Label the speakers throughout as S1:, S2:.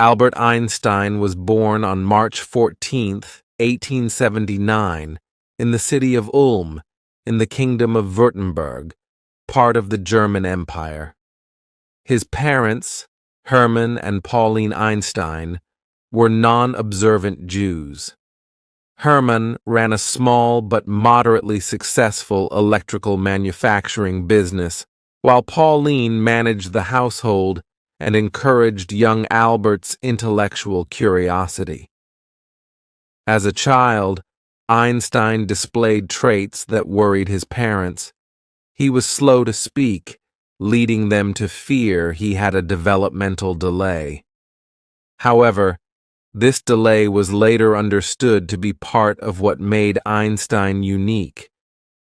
S1: Albert Einstein was born on March 14, 1879, in the city of Ulm, in the Kingdom of Württemberg, part of the German Empire. His parents, Hermann and Pauline Einstein, were non-observant Jews. Hermann ran a small but moderately successful electrical manufacturing business, while Pauline managed the household and encouraged young Albert's intellectual curiosity. As a child, Einstein displayed traits that worried his parents. He was slow to speak, leading them to fear he had a developmental delay. However, this delay was later understood to be part of what made Einstein unique.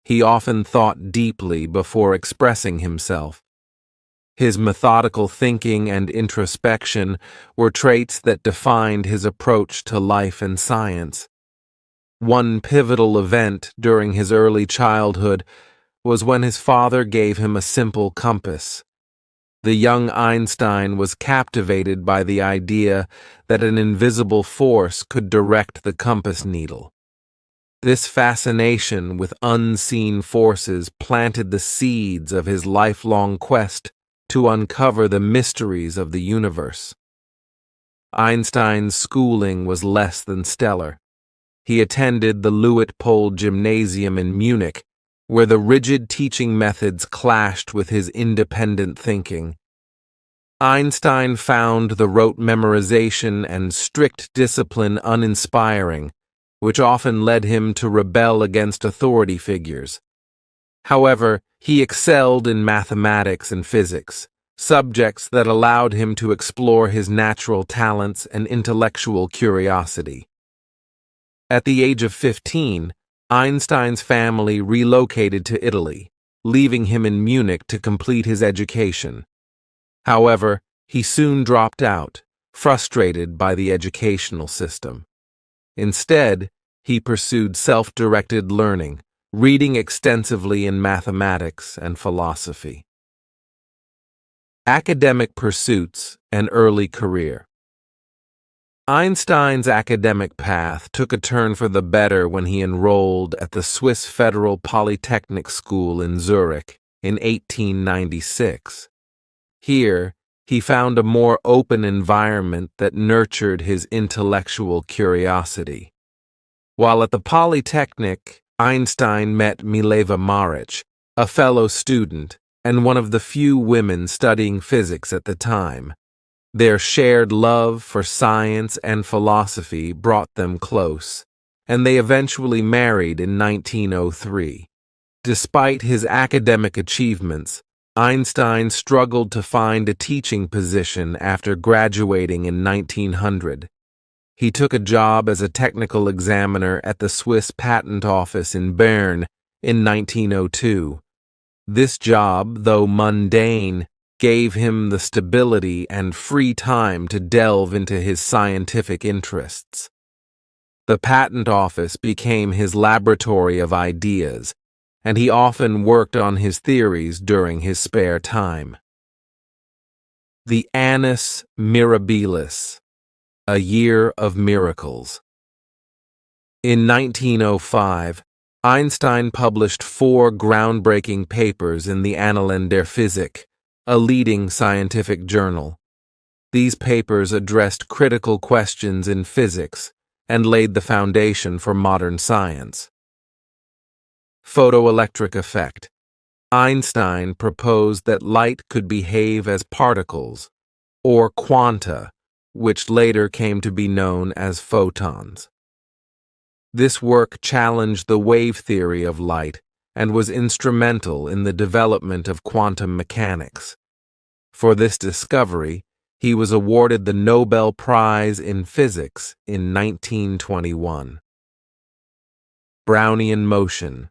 S1: He often thought deeply before expressing himself. His methodical thinking and introspection were traits that defined his approach to life and science. One pivotal event during his early childhood was when his father gave him a simple compass. The young Einstein was captivated by the idea that an invisible force could direct the compass needle. This fascination with unseen forces planted the seeds of his lifelong quest to uncover the mysteries of the universe. Einstein's schooling was less than stellar. He attended the Luitpold Gymnasium in Munich, where the rigid teaching methods clashed with his independent thinking. Einstein found the rote memorization and strict discipline uninspiring, which often led him to rebel against authority figures. However, he excelled in mathematics and physics, subjects that allowed him to explore his natural talents and intellectual curiosity. At the age of 15, Einstein's family relocated to Italy, leaving him in Munich to complete his education. However, he soon dropped out, frustrated by the educational system. Instead, he pursued self-directed learning, reading extensively in mathematics and philosophy. Academic pursuits and early career. Einstein's academic path took a turn for the better when he enrolled at the Swiss Federal Polytechnic School in Zurich in 1896. Here, he found a more open environment that nurtured his intellectual curiosity. While at the Polytechnic, Einstein met Mileva Maric, a fellow student and one of the few women studying physics at the time. Their shared love for science and philosophy brought them close, and they eventually married in 1903. Despite his academic achievements, Einstein struggled to find a teaching position after graduating in 1900. He took a job as a technical examiner at the Swiss Patent Office in Bern in 1902. This job, though mundane, gave him the stability and free time to delve into his scientific interests. The patent office became his laboratory of ideas, and he often worked on his theories during his spare time. The Annus Mirabilis, a Year of Miracles. In 1905, Einstein published 4 groundbreaking papers in the Annalen der Physik, a leading scientific journal. These papers addressed critical questions in physics and laid the foundation for modern science. Photoelectric effect. Einstein proposed that light could behave as particles, or quanta, which later came to be known as photons. This work challenged the wave theory of light and was instrumental in the development of quantum mechanics. For this discovery, he was awarded the Nobel Prize in Physics in 1921. Brownian motion.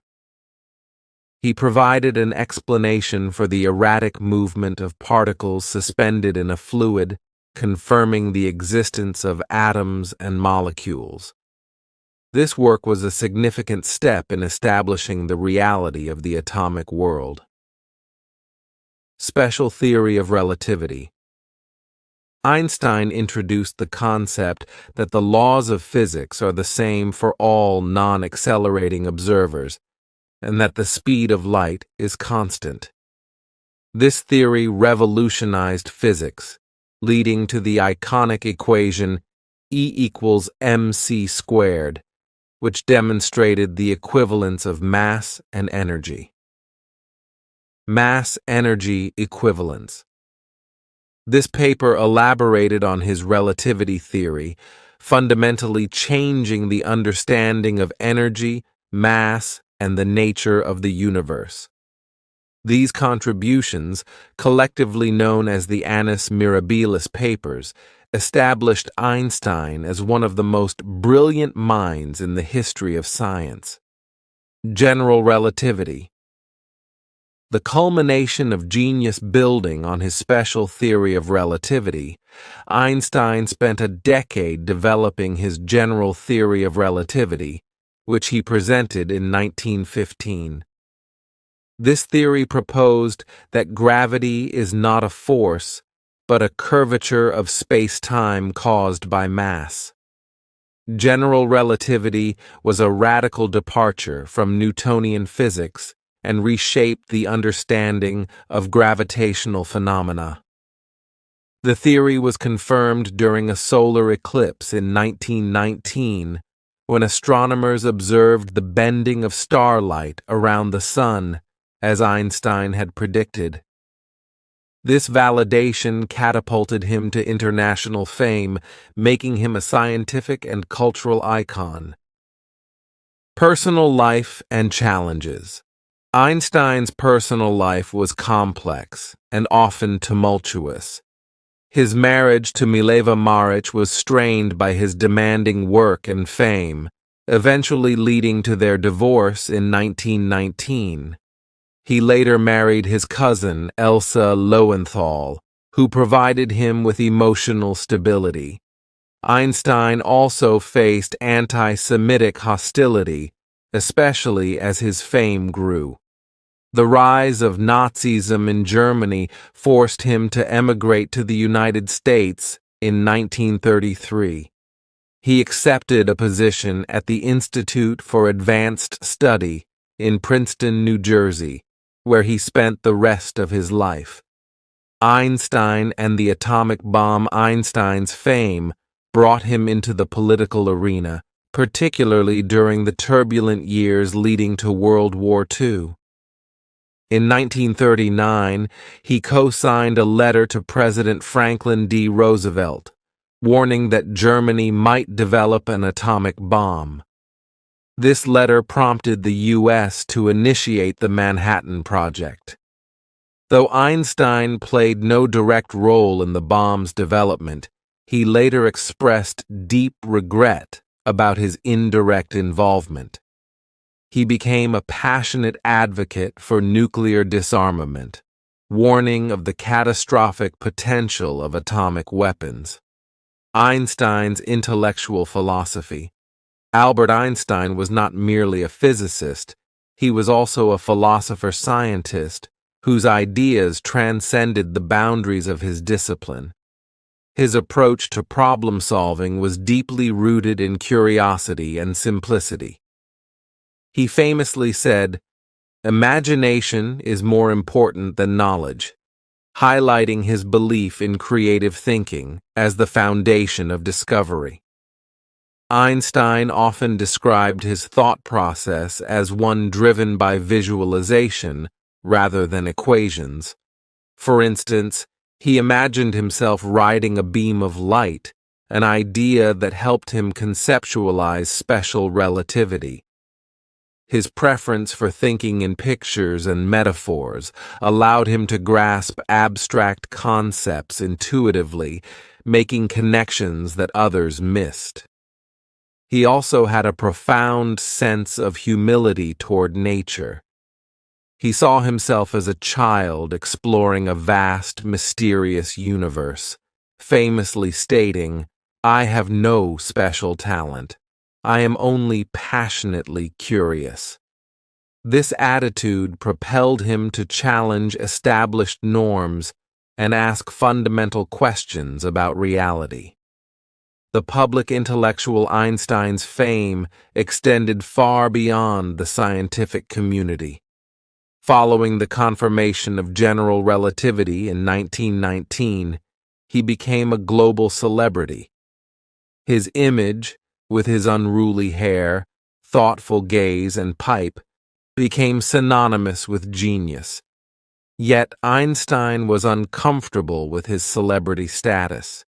S1: He provided an explanation for the erratic movement of particles suspended in a fluid, confirming the existence of atoms and molecules. This work was a significant step in establishing the reality of the atomic world. Special theory of relativity. Einstein introduced the concept that the laws of physics are the same for all non-accelerating observers, and that the speed of light is constant. This theory revolutionized physics, leading to the iconic equation E equals mc squared, which demonstrated the equivalence of mass and energy. Mass-energy equivalence. This paper elaborated on his relativity theory, fundamentally changing the understanding of energy, mass, and the nature of the universe. These contributions, collectively known as the Annus Mirabilis Papers, established Einstein as one of the most brilliant minds in the history of science. General relativity. The culmination of genius building on his special theory of relativity, Einstein spent a decade developing his general theory of relativity, which he presented in 1915. This theory proposed that gravity is not a force, but a curvature of space-time caused by mass. General relativity was a radical departure from Newtonian physics and reshaped the understanding of gravitational phenomena. The theory was confirmed during a solar eclipse in 1919, when astronomers observed the bending of starlight around the sun, as Einstein had predicted. This validation catapulted him to international fame, making him a scientific and cultural icon. Personal life and challenges. Einstein's personal life was complex and often tumultuous. His marriage to Mileva Maric was strained by his demanding work and fame, eventually leading to their divorce in 1919. He later married his cousin, Elsa Lowenthal, who provided him with emotional stability. Einstein also faced anti-Semitic hostility, especially as his fame grew. The rise of Nazism in Germany forced him to emigrate to the United States in 1933. He accepted a position at the Institute for Advanced Study in Princeton, New Jersey, where he spent the rest of his life. Einstein and the atomic bomb. Einstein's fame brought him into the political arena, particularly during the turbulent years leading to World War II. In 1939, he co-signed a letter to President Franklin D. Roosevelt, warning that Germany might develop an atomic bomb. This letter prompted the U.S. to initiate the Manhattan Project. Though Einstein played no direct role in the bomb's development, he later expressed deep regret about his indirect involvement. He became a passionate advocate for nuclear disarmament, warning of the catastrophic potential of atomic weapons. Einstein's intellectual philosophy. Albert Einstein was not merely a physicist, he was also a philosopher-scientist whose ideas transcended the boundaries of his discipline. His approach to problem-solving was deeply rooted in curiosity and simplicity. He famously said, "Imagination is more important than knowledge," highlighting his belief in creative thinking as the foundation of discovery. Einstein often described his thought process as one driven by visualization rather than equations. For instance, he imagined himself riding a beam of light, an idea that helped him conceptualize special relativity. His preference for thinking in pictures and metaphors allowed him to grasp abstract concepts intuitively, making connections that others missed. He also had a profound sense of humility toward nature. He saw himself as a child exploring a vast, mysterious universe, famously stating, "I have no special talent. I am only passionately curious." This attitude propelled him to challenge established norms and ask fundamental questions about reality. The public intellectual Einstein's fame extended far beyond the scientific community. Following the confirmation of general relativity in 1919, he became a global celebrity. His image, with his unruly hair, thoughtful gaze, and pipe, became synonymous with genius. Yet Einstein was uncomfortable with his celebrity status.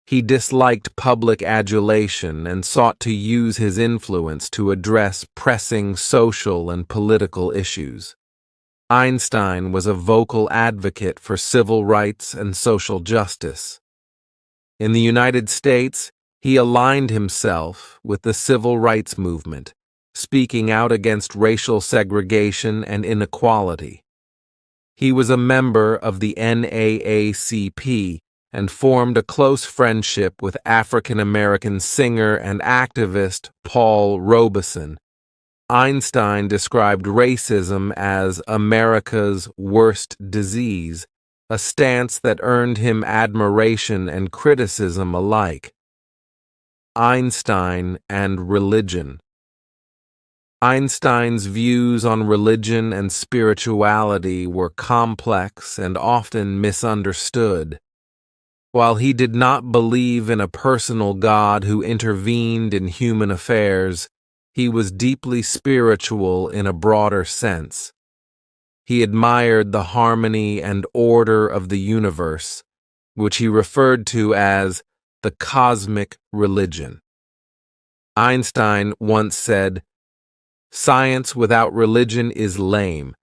S1: He disliked public adulation and sought to use his influence to address pressing social and political issues. Einstein was a vocal advocate for civil rights and social justice. In the United States, he aligned himself with the civil rights movement, speaking out against racial segregation and inequality. He was a member of the NAACP and formed a close friendship with African-American singer and activist Paul Robeson. Einstein described racism as America's worst disease, a stance that earned him admiration and criticism alike. Einstein and religion. Einstein's views on religion and spirituality were complex and often misunderstood. While he did not believe in a personal God who intervened in human affairs, he was deeply spiritual in a broader sense. He admired the harmony and order of the universe, which he referred to as the cosmic religion. Einstein once said, "Science without religion is lame.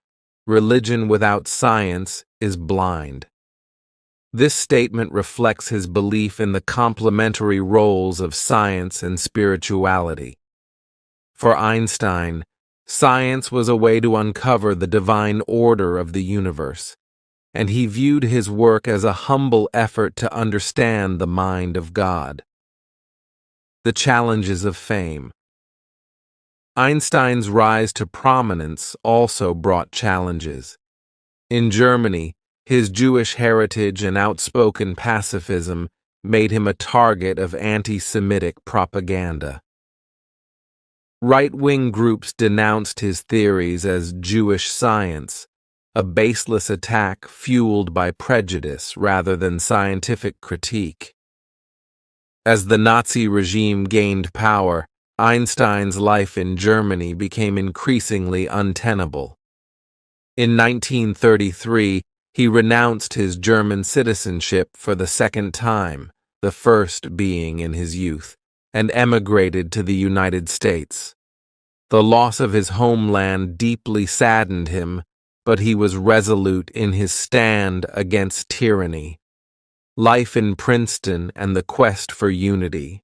S1: Religion without science is blind." This statement reflects his belief in the complementary roles of science and spirituality. For Einstein, science was a way to uncover the divine order of the universe, and he viewed his work as a humble effort to understand the mind of God. The challenges of fame. Einstein's rise to prominence also brought challenges. In Germany, his Jewish heritage and outspoken pacifism made him a target of anti-Semitic propaganda. Right-wing groups denounced his theories as Jewish science, a baseless attack fueled by prejudice rather than scientific critique. As the Nazi regime gained power, Einstein's life in Germany became increasingly untenable. In 1933, he renounced his German citizenship for the second time, the first being in his youth, and emigrated to the United States. The loss of his homeland deeply saddened him, but he was resolute in his stand against tyranny. Life in Princeton and the quest for unity.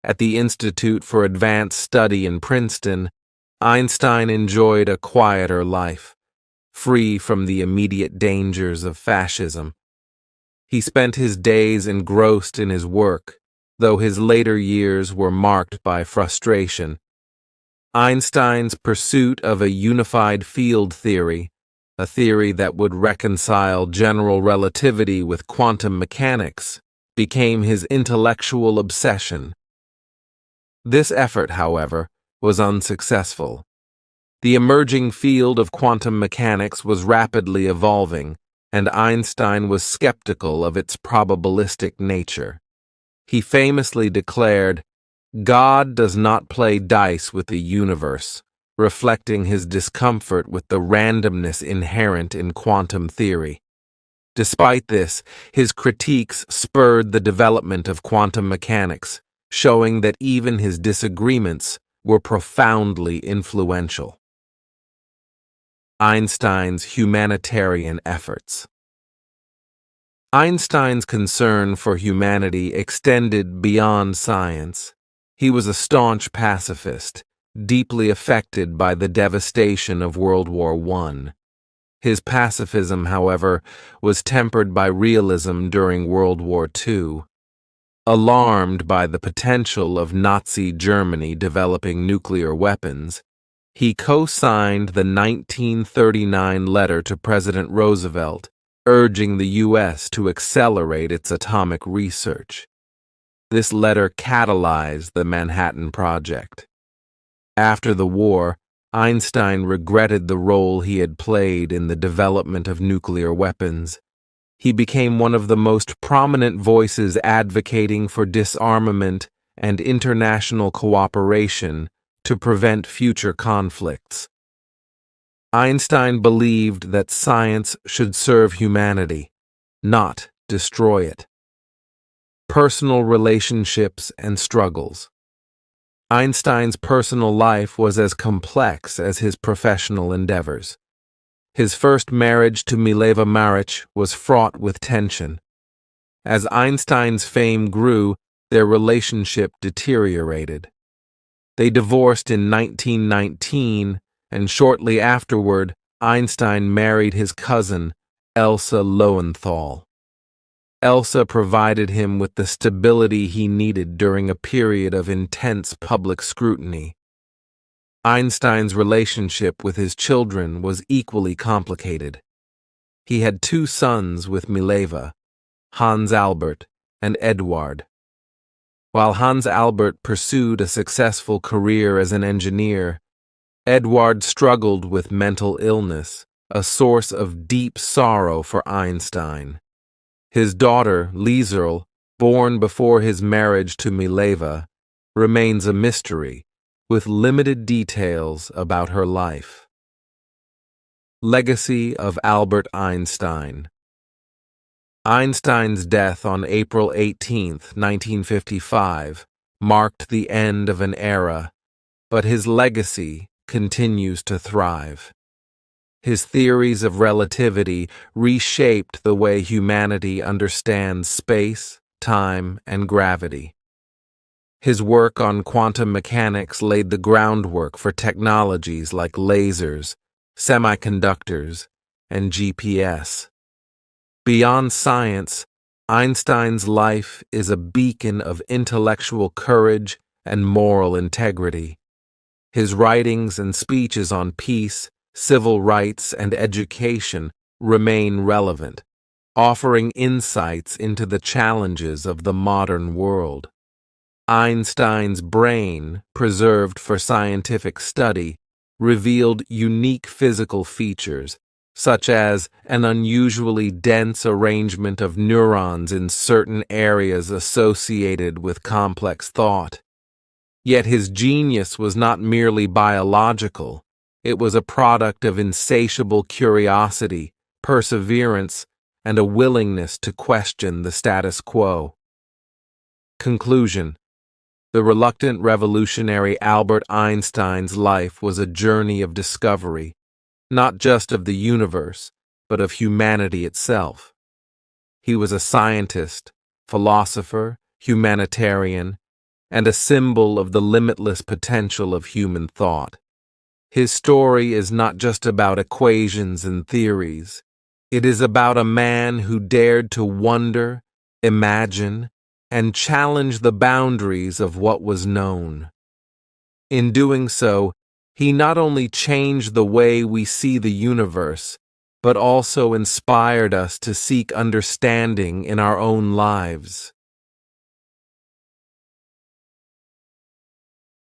S1: At the Institute for Advanced Study in Princeton, Einstein enjoyed a quieter life, free from the immediate dangers of fascism. He spent his days engrossed in his work, though his later years were marked by frustration. Einstein's pursuit of a unified field theory, a theory that would reconcile general relativity with quantum mechanics, became his intellectual obsession. This effort, however, was unsuccessful. The emerging field of quantum mechanics was rapidly evolving, and Einstein was skeptical of its probabilistic nature. He famously declared, "God does not play dice with the universe," reflecting his discomfort with the randomness inherent in quantum theory. Despite this, his critiques spurred the development of quantum mechanics, showing that even his disagreements were profoundly influential. Einstein's humanitarian efforts. Einstein's concern for humanity extended beyond science. He was a staunch pacifist, deeply affected by the devastation of World War I. His pacifism, however, was tempered by realism during World War II. Alarmed by the potential of Nazi Germany developing nuclear weapons, he co-signed the 1939 letter to President Roosevelt, urging the U.S. to accelerate its atomic research. This letter catalyzed the Manhattan Project. After the war, Einstein regretted the role he had played in the development of nuclear weapons. He became one of the most prominent voices advocating for disarmament and international cooperation to prevent future conflicts. Einstein believed that science should serve humanity, not destroy it. Personal relationships and struggles. Einstein's personal life was as complex as his professional endeavors. His first marriage to Mileva Maric was fraught with tension. As Einstein's fame grew, their relationship deteriorated. They divorced in 1919, and shortly afterward, Einstein married his cousin, Elsa Lowenthal. Elsa provided him with the stability he needed during a period of intense public scrutiny. Einstein's relationship with his children was equally complicated. He had two sons with Mileva, Hans Albert and Eduard. While Hans Albert pursued a successful career as an engineer, Eduard struggled with mental illness, a source of deep sorrow for Einstein. His daughter, Liesl, born before his marriage to Mileva, remains a mystery, with limited details about her life. Legacy of Albert Einstein. Einstein's death on April 18, 1955, marked the end of an era, but his legacy continues to thrive. His theories of relativity reshaped the way humanity understands space, time, and gravity. His work on quantum mechanics laid the groundwork for technologies like lasers, semiconductors, and GPS. Beyond science, Einstein's life is a beacon of intellectual courage and moral integrity. His writings and speeches on peace, civil rights, and education remain relevant, offering insights into the challenges of the modern world. Einstein's brain, preserved for scientific study, revealed unique physical features, such as an unusually dense arrangement of neurons in certain areas associated with complex thought. Yet his genius was not merely biological. It was a product of insatiable curiosity, perseverance, and a willingness to question the status quo. Conclusion. The reluctant revolutionary Albert Einstein's life was a journey of discovery, not just of the universe, but of humanity itself. He was a scientist, philosopher, humanitarian, and a symbol of the limitless potential of human thought. His story is not just about equations and theories. It is about a man who dared to wonder, imagine, and challenge the boundaries of what was known. In doing so, he not only changed the way we see the universe, but also inspired us to seek understanding in our own lives.